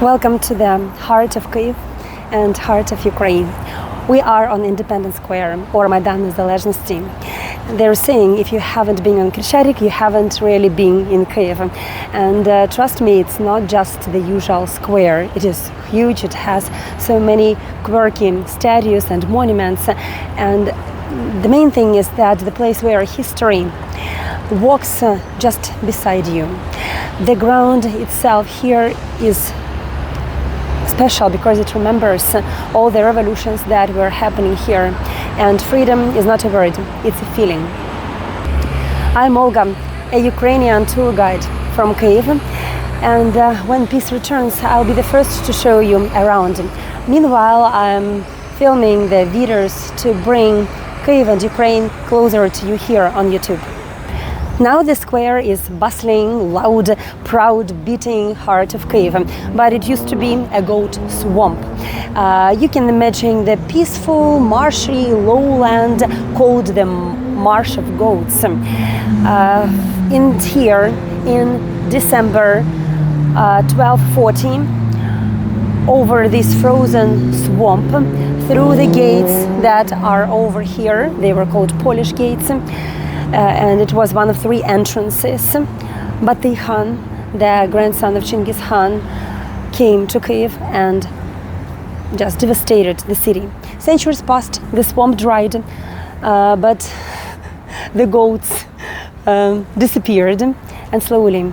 Welcome to the heart of Kyiv and heart of Ukraine. We are on Independence Square, or Maidan Nezalezhnosti. They're saying if you haven't been on Kyiv, you haven't really been in Kyiv. And trust me, it's not just the usual square. It is huge. It has so many quirky statues and monuments. And the main thing is that the place where history walks just beside you. The ground itself here is special because it remembers all the revolutions that were happening here. And freedom is not a word, it's a feeling. I'm Olga, a Ukrainian tour guide from Kyiv. And when peace returns, I'll be the first to show you around. Meanwhile, I'm filming the videos to bring Kyiv and Ukraine closer to you here on YouTube. Now the square is bustling, loud, proud, beating heart of Kyiv, but it used to be a goat swamp. You can imagine the peaceful, marshy lowland called the Marsh of Goats. In here, in December 1240, over this frozen swamp, through the gates that are over here, they were called Polish gates, and it was one of three entrances. Batey Khan, the grandson of Genghis Khan, came to Kyiv and just devastated the city. Centuries passed, the swamp dried, but the goats disappeared, and slowly,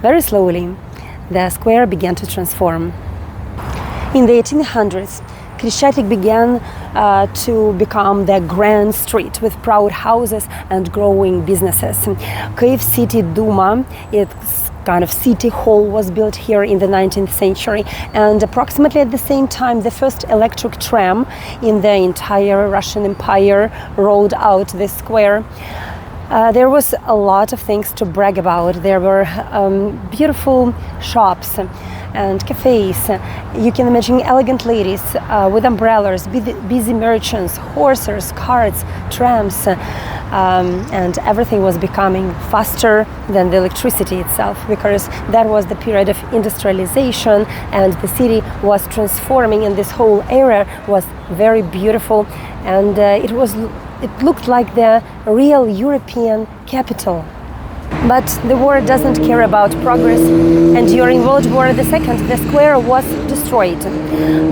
very slowly, the square began to transform. In the 1800s, Kyiv began to become the grand street with proud houses and growing businesses. Kyiv City Duma, its kind of city hall, was built here in the 19th century, and approximately at the same time the first electric tram in the entire Russian Empire rolled out this square. There was a lot of things to brag about. There were beautiful shops and cafes. You can imagine elegant ladies with umbrellas, busy merchants, horses, carts, trams, and everything was becoming faster than the electricity itself, because that was the period of industrialization and the city was transforming, and this whole area was very beautiful, and it looked like the real European capital. But the war doesn't care about progress, and during World War II, the square was destroyed.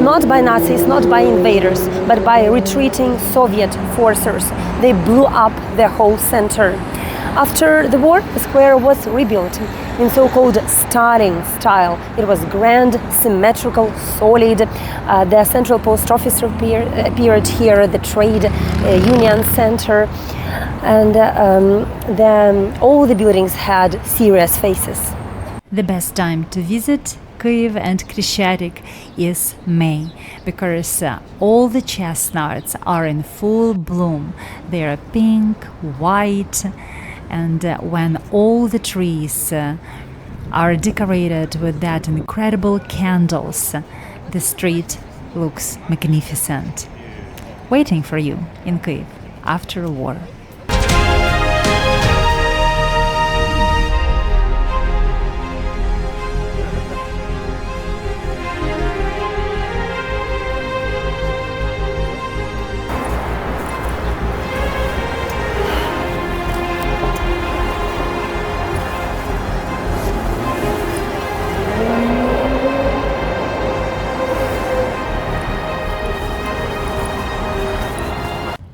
Not by Nazis, not by invaders, but by retreating Soviet forces. They blew up the whole center. After the war, the square was rebuilt in so-called Stalin style. It was grand, symmetrical, solid. The central post office appeared here, the trade union center, and all the buildings had serious faces. The best time to visit Kyiv and Kyiv is May, because all the chestnuts are in full bloom. They are pink, white, and when all the trees are decorated with that incredible candles, the street looks magnificent. Waiting for you in Kyiv after the war.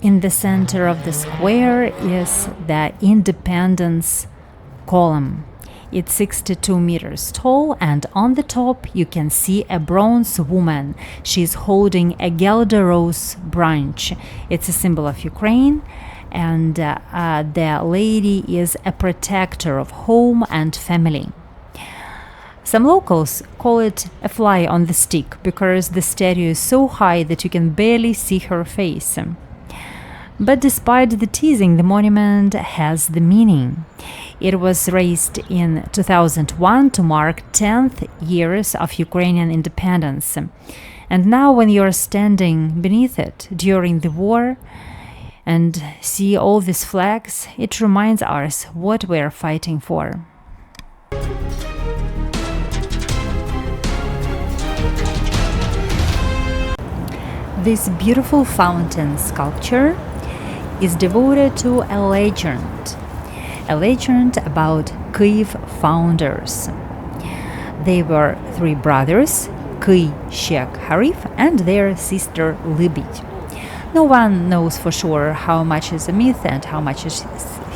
In the center of the square is the Independence column. It's 62 meters tall, and on the top you can see a bronze woman. She's holding a Gelder rose branch. It's a symbol of Ukraine, and the lady is a protector of home and family. Some locals call it a fly on the stick because the statue is so high that you can barely see her face. But despite the teasing, the monument has the meaning. It was raised in 2001 to mark 10th years of Ukrainian independence. And now when you're standing beneath it during the war and see all these flags, it reminds us what we're fighting for. This beautiful fountain sculpture is devoted to a legend about Kyiv founders. They were three brothers, Kyiv and their sister Libby. No one knows for sure how much is a myth and how much is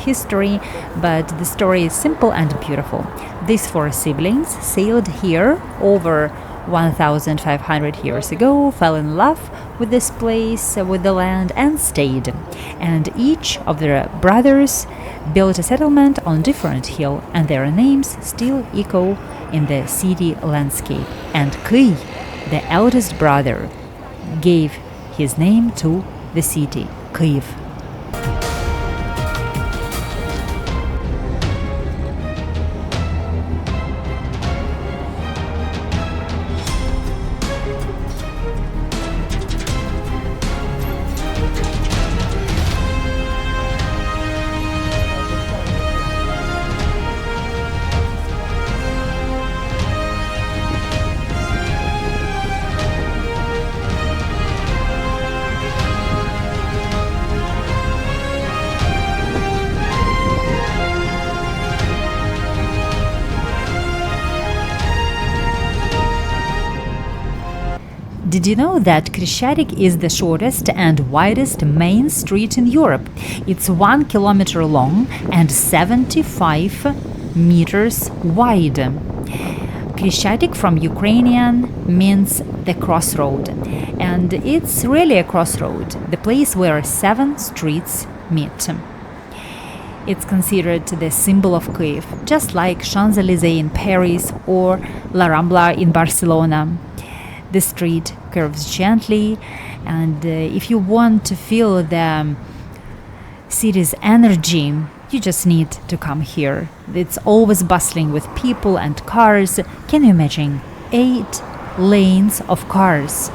history, but the story is simple and beautiful. These four siblings sailed here over 1,500 years ago, fell in love with this place, with the land, and stayed. And each of their brothers built a settlement on different hill, and their names still echo in the city landscape. And Kyiv, the eldest brother, gave his name to the city, Kyiv. Did you know that Khreshchatyk is the shortest and widest main street in Europe? It's 1 kilometer long and 75 meters wide. Khreshchatyk from Ukrainian means the crossroad, and it's really a crossroad, the place where 7 streets meet. It's considered the symbol of Kyiv, just like Champs-Élysées in Paris or La Rambla in Barcelona. The street curves gently, and if you want to feel the city's energy, you just need to come here. It's always bustling with people and cars. Can you imagine? 8 lanes of cars.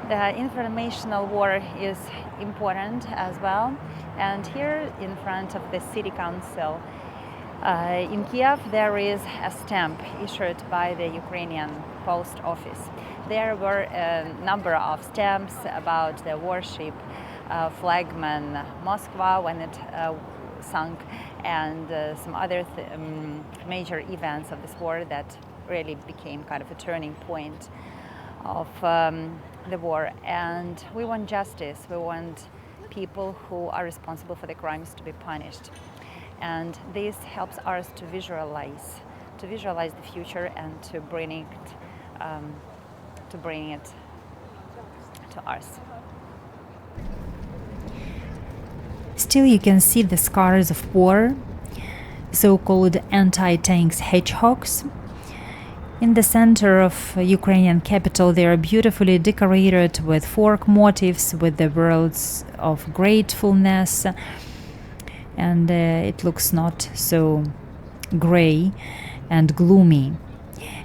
The informational war is important as well, and here in front of the city council in Kiev there is a stamp issued by the Ukrainian post office. There were a number of stamps about the warship flagman Moskva when it sunk, and some other major events of this war that really became kind of a turning point of the war. And we want justice. We want people who are responsible for the crimes to be punished. And this helps us to visualize the future and to bring it to us. Still, you can see the scars of war, so-called anti-tanks hedgehogs. In the center of Ukrainian capital, they are beautifully decorated with folk motifs, with the words of gratefulness, and it looks not so gray and gloomy.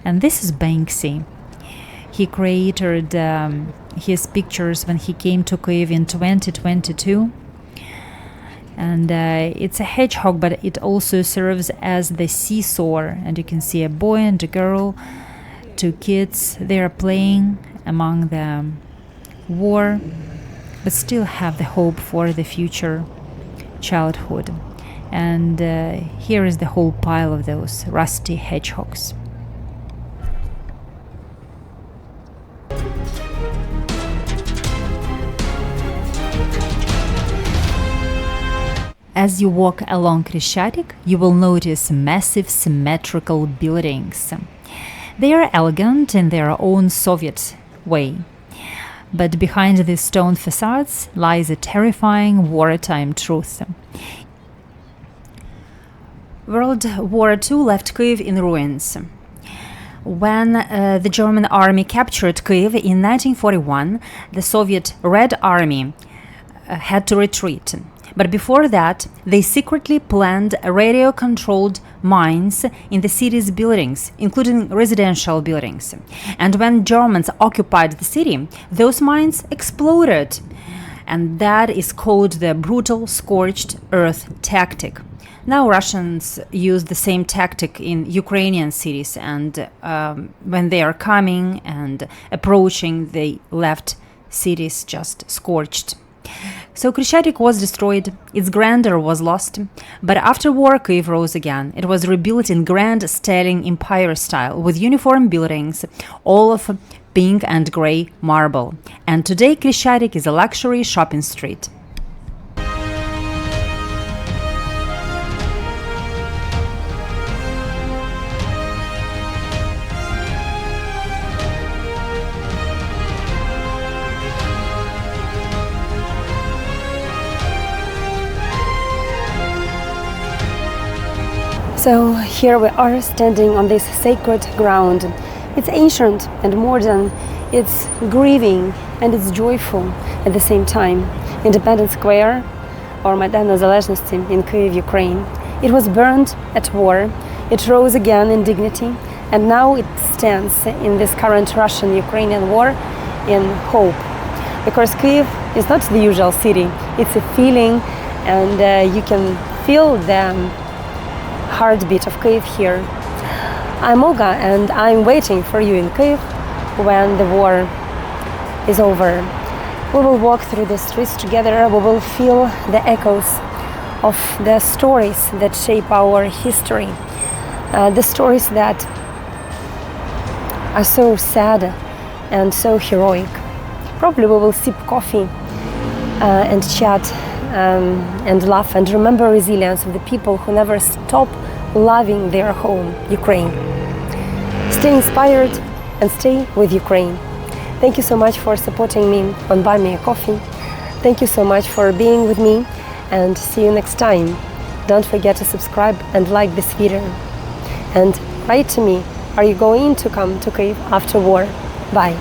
And this is Banksy. He created his pictures when he came to Kyiv in 2022. And it's a hedgehog, but it also serves as the seesaw. And you can see a boy and a girl, 2 kids. They are playing among the war, but still have the hope for the future childhood. And here is the whole pile of those rusty hedgehogs. As you walk along Krещатик, you will notice massive symmetrical buildings. They are elegant in their own Soviet way. But behind these stone facades lies a terrifying wartime truth. World War II left Kyiv in ruins. When the German army captured Kyiv in 1941, the Soviet Red Army had to retreat. But before that, they secretly planned radio-controlled mines in the city's buildings, including residential buildings. And when Germans occupied the city, those mines exploded. And that is called the brutal scorched earth tactic. Now Russians use the same tactic in Ukrainian cities, and when they are coming and approaching, they left cities just scorched. So Krещатик was destroyed, its grandeur was lost, but after war Kyiv rose again. It was rebuilt in grand Stalin Empire style, with uniform buildings, all of pink and grey marble. And today Krещатик is a luxury shopping street. So here we are standing on this sacred ground. It's ancient and modern, it's grieving and it's joyful at the same time. Independence Square, or Maidan Nezalezhnosti in Kyiv, Ukraine. It was burned at war, it rose again in dignity, and now it stands in this current Russian-Ukrainian war in hope. Because Kyiv is not the usual city, it's a feeling, and you can feel the heartbeat of Kyiv here. I'm Olga, and I'm waiting for you in Kyiv when the war is over. We will walk through the streets together, we will feel the echoes of the stories that shape our history, the stories that are so sad and so heroic. Probably we will sip coffee and chat and laugh and remember resilience of the people who never stop loving their home, Ukraine. Stay inspired and stay with Ukraine. Thank you so much for supporting me on Buy Me a Coffee. Thank you so much for being with me, and see you next time. Don't forget to subscribe and like this video. And write to me, are you going to come to Kyiv after war? Bye.